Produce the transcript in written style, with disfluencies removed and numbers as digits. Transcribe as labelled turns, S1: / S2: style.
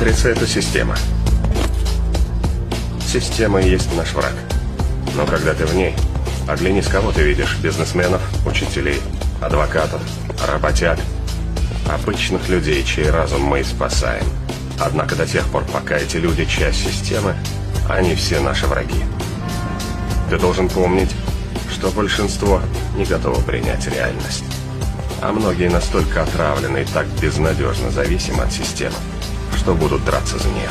S1: Матрица — это система. Система и есть наш враг. Но когда ты в ней, оглянись, кого ты видишь: бизнесменов, учителей, адвокатов, работяг, обычных людей, чей разум мы и спасаем. Однако до тех пор, пока эти люди часть системы, они все наши враги. Ты должен помнить, что большинство не готово принять реальность. А многие настолько отравлены и так безнадежно зависимы от системы, что будут драться за нее.